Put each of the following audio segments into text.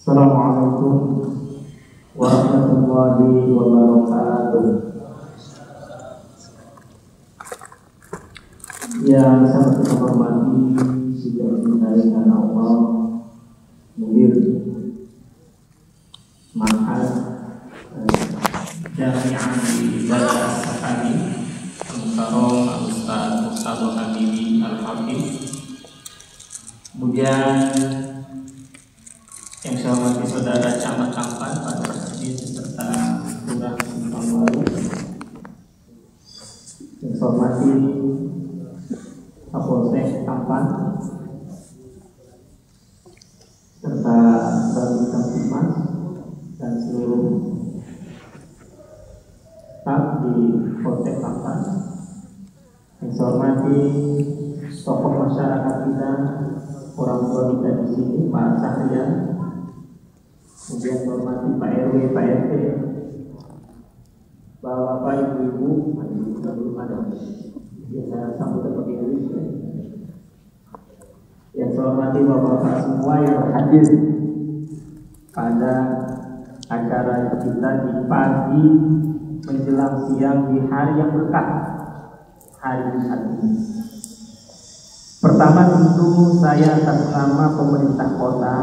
Assalamualaikum warahmatullahi wabarakatuh. Yang sangat kita hormati, sudah dicintai karena Allah, mudir Ma'had Jami'ah di Darul Sakani Mukarram Al-Ustaz Mustafa Habibi Al-Habib. Kemudian yang saya hormati saudara Camat Tampan, Pak Rasidi serta Lurah Simpang Baru. Yang saya hormati Kapolsek Tampan serta Bapak Kamtipmas dan seluruh staf di Polsek Tampan. Yang saya hormati tokoh masyarakat kita, orang tua kita di sini, Pak Syahrian. Kemudian saya hormati Pak RW, Pak RT, Bapak, Ibu-ibu, kita belum ada. Biasa sambut pakai Indonesia. Yang saya hormati Bapak-bapak semua yang hadir pada acara kita di pagi menjelang siang di hari yang berkah, hari Jumat ini. Pertama tentu saya atas nama pemerintah kota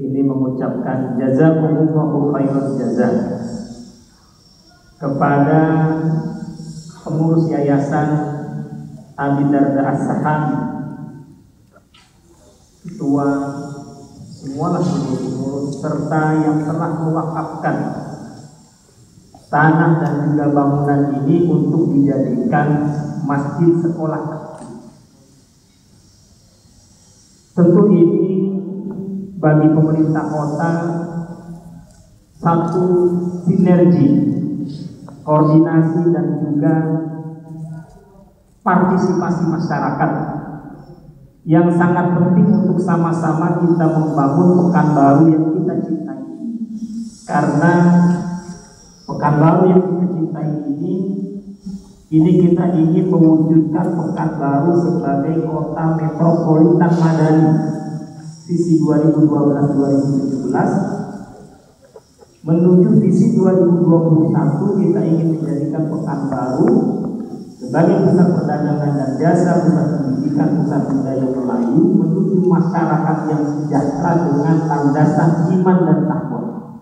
ini mengucapkan jazakumullahu khairan jazaa kepada pengurus yayasan Abi Darda As-Sahabi, ketua, semualah pengurus serta yang telah mewakafkan tanah dan juga bangunan ini untuk dijadikan masjid sekolah. Tentu ini bagi pemerintah kota satu sinergi, koordinasi dan juga partisipasi masyarakat yang sangat penting untuk sama-sama kita membangun Pekanbaru yang kita cintai. Karena Pekanbaru yang kita cintai ini kita ingin mewujudkan Pekanbaru sebagai kota metropolitan madani visi 2012-2017 menuju visi 2021. Kita ingin menjadikan Pekanbaru sebagai pusat perdagangan dan jasa, pusat pendidikan, pusat budaya Melayu, menuju masyarakat yang sejahtera dengan landasan iman dan takwa.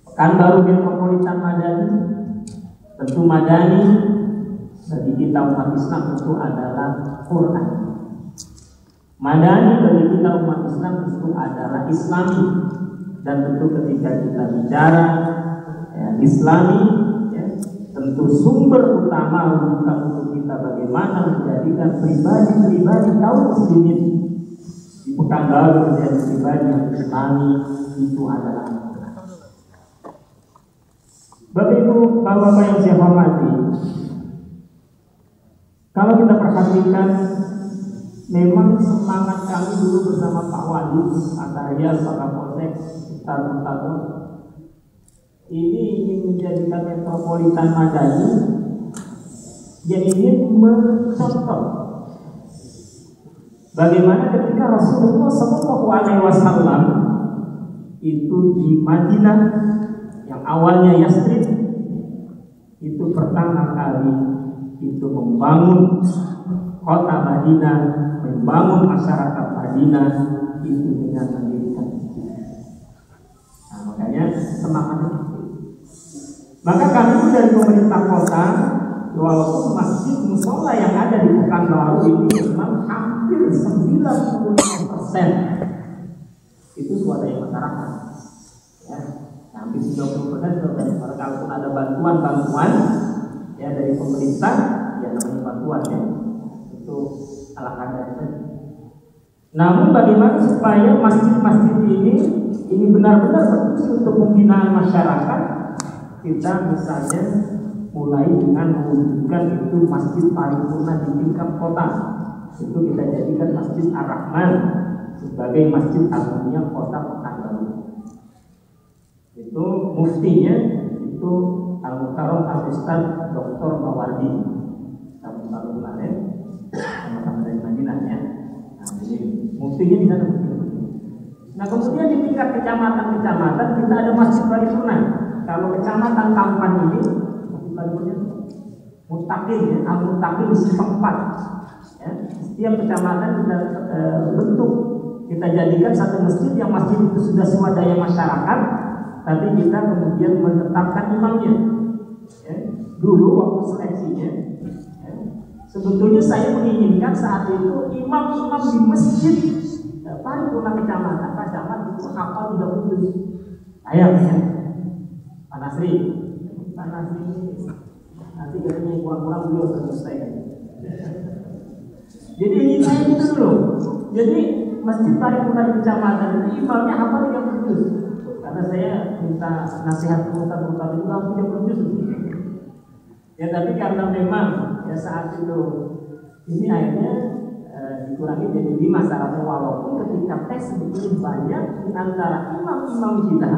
Pekanbaru metropolitan madani, tentu madani bagi kita umat Islam tentu adalah Quran. Madani bagi kita umat Islam tentu adalah Islami. Dan tentu ketika kita bicara Islami, tentu sumber utama untuk kita bagaimana menjadikan pribadi-pribadi kaum muslimin di Pekanbaru menjadi pribadi yang Islami itu adalah. Bapak Ibu, Bapak-bapak yang saya hormati, kalau kita perhatikan memang semangat kami dulu bersama Pak Wali, Pak Taryal, Pak Kapolsek, Ustaz ini ingin menjadikan metropolitan madani yang ingin mencontoh bagaimana ketika Rasulullah SAW itu di Madinah yang awalnya Yasrib itu pertama kali itu membangun kota Madinah, membangun masyarakat Madinah itu dengan mendirikan. Nah, makanya semangatnya itu. Maka kami pun dari pemerintah kota, walaupun masjid musola yang ada di Pekanbaru ini memang hampir 95% itu swadaya masyarakat. Ya, hampir 90% swadaya masyarakat. Kalaupun ada bantuan ya dari pemerintah, ya namanya bantuan ya. Itu ala kadarnya. Namun bagaimana supaya masjid-masjid ini benar-benar berfungsi untuk pembinaan masyarakat? Kita misalnya mulai dengan mewujudkan itu masjid paripurna di tingkat kota. Itu kita jadikan Masjid Ar-Rahman sebagai masjid agungnya kota Pekanbaru. Itu muftinya itu Al-Mukarram Al-Ustaz Dr. Mawardi. Sama-sama kemarin sama-sama dari Madinah ya. Nah, jadi muftinya di sana. Nah kemudian di tingkat kecamatan kita ada masjid paripurna. Kalau kecamatan Tampan ini masjid paripurna Mutakin ya, Al-Mutakin di Simpang 4 ya. Setiap kecamatan kita bentuk, kita jadikan satu masjid yang masjid itu sudah swadaya masyarakat, tapi kita kemudian menetapkan imamnya ya. Dulu waktu seleksinya ya, sebetulnya saya menginginkan saat itu imam-imam di masjid paripurna kecamatan Pak Camat itu hafal 30 juz. Ayo ya Pak Nasri nanti katanya kurang-kurang beliau selesai. Jadi ini saya itu dulu. Jadi masjid paripurna di kecamatan itu imamnya hafal 30 juz. Karena saya minta nasihat pemutar-pemutar itu harus 30 juz. Ya tapi karena memang ya saat itu ini akhirnya dikurangi jadi 5 syaratnya, walaupun ketika tes sebetulnya banyak di antara imam-imam kita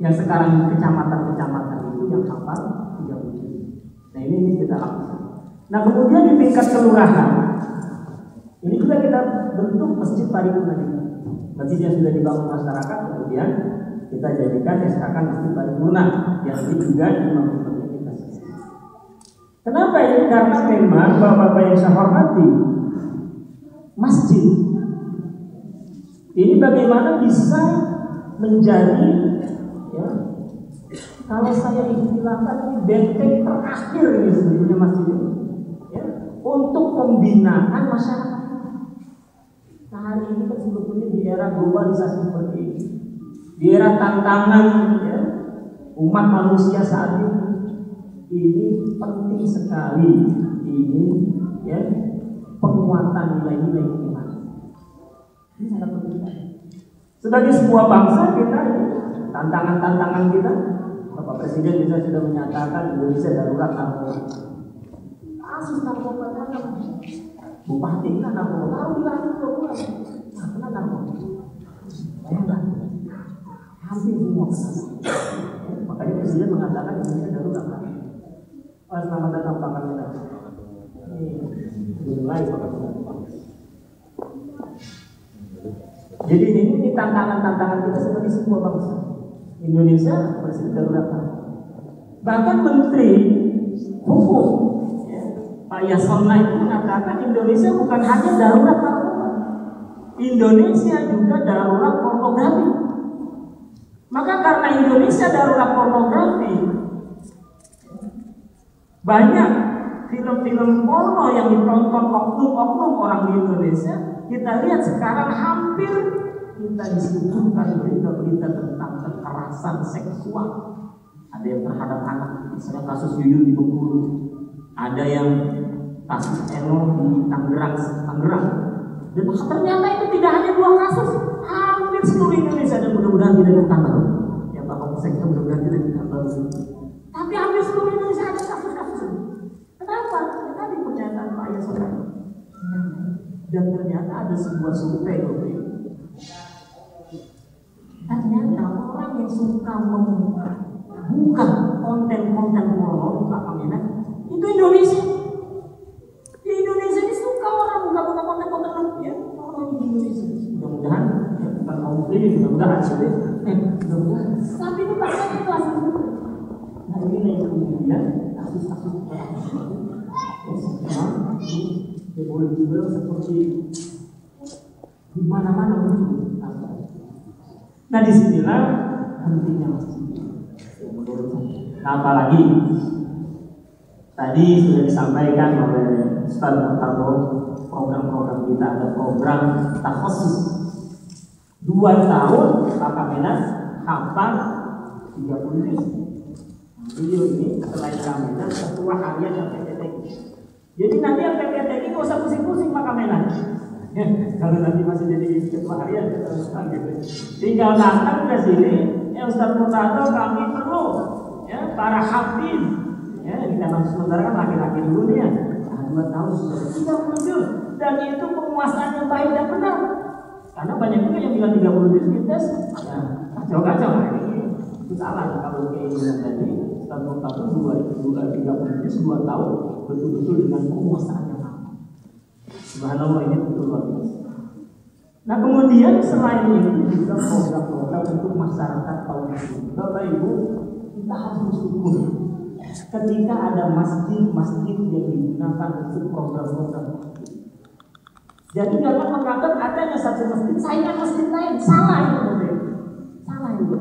yang sekarang di kecamatan-kecamatan itu yang hafal 30. Nah ini kita lakukan. Nah kemudian di tingkat kelurahan ini juga kita bentuk masjid paripurna ini. Masjid yang sudah dibangun masyarakat kemudian kita jadikan SKK masjid paripurna yang ini juga imam-imamnya kita. Kenapa ini? Karena memang bapak-bapak yang saya hormati, masjid ini bagaimana bisa menjadi ya, kalau saya istilahkan ini benteng terakhir ini sebetulnya masjid ini ya, untuk pembinaan masyarakat. Nah hari ini kan sebetulnya di era globalisasi seperti ini, di era tantangan ya, umat manusia saat ini penting sekali ini ya, penguatan nilai-nilai iman. Ini sangat penting. Sebagai sebuah bangsa kita ini tantangan-tantangan kita, Bapak Presiden kita sudah menyatakan Indonesia darurat narkoba. Kasus narkoba tanam, bupati kan narkoba, tahu dilatih 2 bulan, nah kena narkoba. Bayangkan, hampir semua. Makanya Presiden mengatakan Indonesia darurat narkoba. Selamat datang Pak Kapolda. Mulai jadi ini tantangan-tantangan kita sebagai sebuah bangsa. Indonesia presiden darurat. Bahkan Menteri Hukum ya, Pak Yasona itu mengatakan Indonesia bukan hanya darurat narkoba, Indonesia juga darurat pornografi. Maka karena Indonesia darurat pornografi, banyak film-film porno yang ditonton oknum-oknum orang di Indonesia, kita lihat sekarang hampir kita disuguhkan berita-berita tentang kekerasan seksual. Ada yang terhadap anak, misalnya kasus Yuyun di Bengkulu, ada yang kasus Eno di Tangerang. Dan ternyata itu tidak hanya 2 kasus, hampir seluruh Indonesia, dan mudah-mudahan tidak ditambah. Ya Pak Kapolsek, mudah-mudahan tidak ditambah. Tapi hampir seluruh Indonesia ada kasus-kasus ini. Kenapa? Ya tadi pernyataan Pak Yasona. Dan ternyata ada sebuah survei ternyata orang yang suka membuka konten-konten porno di Pak Kamenan itu Indonesia. Di Indonesia ini suka orang buka konten-konten ya porno di Indonesia. Mudah-mudahan ya, bukan kaum muslimin, mudah-mudahan mudah-mudahan. Tapi itu bahkan itu asal. Nah ini yang kemudian kasus-kasus ya boleh dibilang seperti di mana-mana muncul. Nah disinilah pentingnya masjid menurut saya. Nah apalagi tadi sudah disampaikan oleh Ustaz Murtado, program-program kita ada program takhusus 2 tahun Pak Kamenan hafal 30 juz. Beliau ini selain Kamenan ketua harian yang PPTG. Jadi nanti yang PPTG nggak usah pusing-pusing Pak Kamenan. Kalau nanti masih jadi ketua harian kita Ustaz gitu. Tinggal datang ke sini, ya Ustaz Murtado kami perlu ya para hafiz. Ya kita masuk sementara kan laki-laki dulu nih ya. 2 tahun sudah 30 juz dan itu penguasaan yang baik dan benar. Karena banyak juga yang bilang 30 juz kita ya kacau-kacau ini. Itu salah kalau keinginan tadi Ustaz Murtado 30 juz 2 tahun betul-betul dengan penguasaan yang baik. Subhanallah ini betul luar biasa. Nah kemudian selain itu juga program-program untuk masyarakat kaum muslimin. Bapak Ibu, kita harus bersyukur ketika ada masjid-masjid yang digunakan untuk program-program. Jadi jangan menganggap adanya satu masjid saingan masjid lain. Salah itu, salah itu.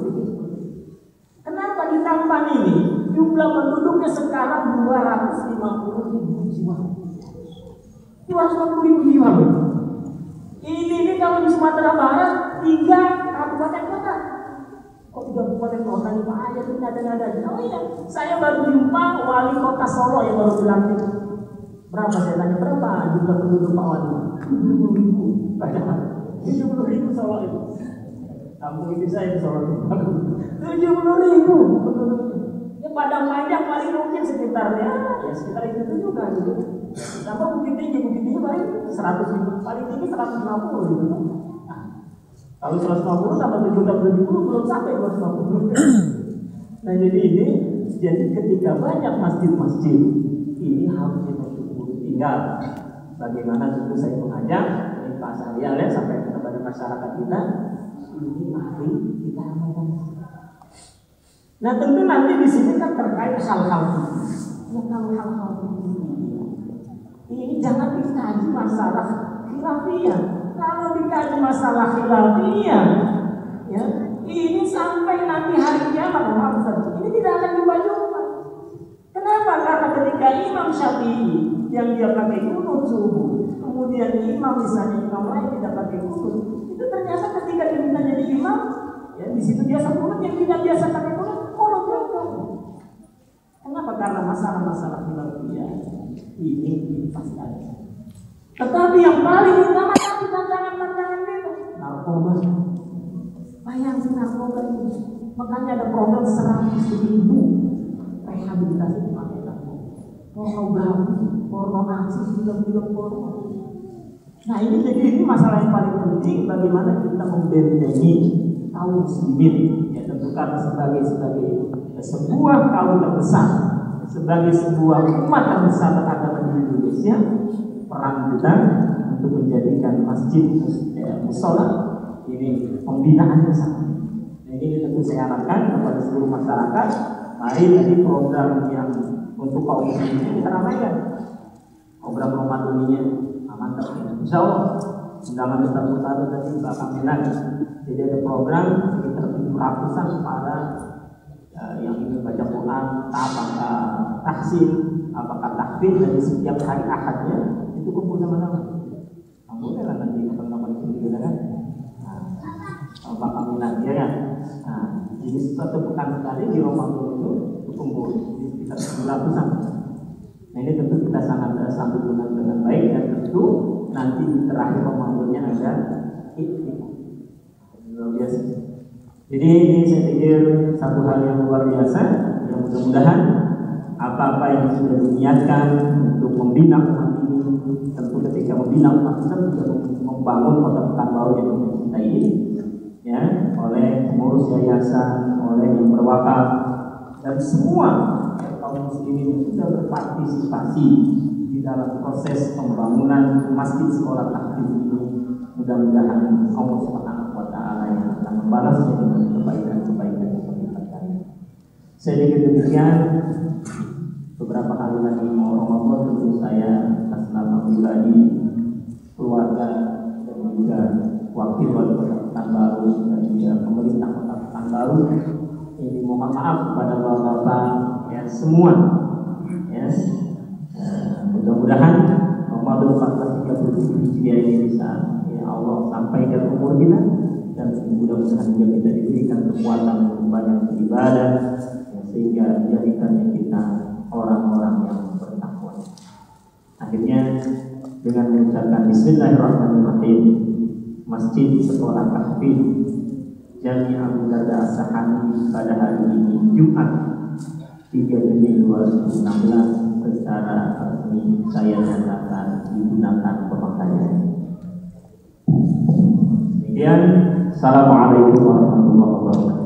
Kenapa di Tampan ini jumlah penduduknya sekarang 250.000 jiwa? 250.000 jiwa. Ini kalau di Sumatera Barat 3 kabupaten kota. Kok 3 kabupaten kota ini Pak Ayat ini ada. Oh iya, saya baru jumpa wali kota Solo yang baru dilantik. Berapa saya tanya, berapa jumlah penduduk Pak Wali? 70.000. Padahal 70.000 Solo itu. Kampung ini saya di Solo itu 70.000 penduduknya. Ya Padang Panjang paling mungkin sekitarnya ya sekitar itu juga gitu. Tambah Bukit Tinggi paling 100.000, paling tinggi 150 gitu. Nah, kalau 150 tambah 70 belum sampai 250. Nah jadi ketika banyak masjid-masjid ini harus kita syukuri. Tinggal bagaimana tentu saya mengajak dari Pak Syahrial ya sampai kepada masyarakat kita ini mari kita ramaikan. Nah tentu nanti di sini kan terkait hal-hal ini jangan dikaji masalah khilafiyah. Kalau dikaji masalah khilafiyah, ya ini sampai nanti hari kiamat, ini tidak akan jumpa. Kenapa? Karena ketika Imam Syafi'i yang dia pakai kunut subuh, kemudian imam misalnya imam lain tidak pakai kunut, itu ternyata ketika diminta jadi imam, ya di situ biasa kunut, yang tidak biasa pakai kunut juga. Kenapa? Karena masalah-masalah khilafiyah ini pasti ada. Tetapi yang paling utama tadi tantangan itu narkoba. Bayangin narkoba itu. Makanya ada program 100.000 rehabilitasi pemakai narkoba. Pornografi, porno aksi, film-film porno. Nah ini masalah yang paling penting, bagaimana kita membentengi kaum muslimin. Ya tentu karena sebagai sebuah kaum terbesar, sebagai sebuah umat terbesar beragama di Indonesia, peran kita untuk menjadikan masjid musola ini pembinaan bersama. Nah, ini tentu saya harapkan kepada seluruh masyarakat. Mari tadi program yang untuk kaum muslimin kita ramaikan. Program Romadoninya mantap. Insya Allah undangan besar tadi bakal lagi. Jadi ada program sekitar 700-an para yang ingin baca Quran, apakah tahsin, apakah tahfidz dari setiap hari Ahadnya itu kumpul sama-sama. Boleh lah nanti kapan-kapan itu juga kan. Bakal minat ya kan. Nah, jadi satu pekan sekali di Ramadan itu kumpul di sekitar 900-an. Nah ini tentu kita sangat sambut dengan baik dan tentu nanti di terakhir Ramadannya ada luar biasa. Jadi ini saya pikir satu hal yang luar biasa, yang mudah-mudahan apa-apa yang sudah diniatkan untuk membina umat ini, tentu ketika membina umat kita juga membangun kota Pekanbaru yang kita cintai ini, ya, oleh pengurus yayasan, oleh yang berwakaf dan semua kaum muslimin yang sudah berpartisipasi di dalam proses pembangunan masjid sekolah tahfidz ini. Mudah-mudahan Allah Subhanahu wa Ta'ala yang akan membalasnya dengan kebaikan-kebaikan yang berlipat. Saya pikir demikian. Beberapa kali lagi mau Ramadan, tentu saya atas nama pribadi, keluarga dan juga wakil wali kota Pekanbaru dan juga pemerintah kota Pekanbaru ini mohon maaf kepada bapak-bapak ya semua ya. Mudah-mudahan Ramadan 1437 Hijriah ini bisa Allah sampaikan umur kita dan mudah-mudahan juga kita diberikan kekuatan untuk banyak beribadah ya, sehingga menjadikan kita orang-orang yang bertakwa. Akhirnya dengan mengucapkan Bismillahirrahmanirrahim, Masjid Sekolah Tahfidz Jami' Abu Darda As-Sahami pada hari ini Jumat 3 Juni 2016 secara resmi saya nyatakan digunakan pemakaian. Kemudian, Assalamualaikum warahmatullahi wabarakatuh.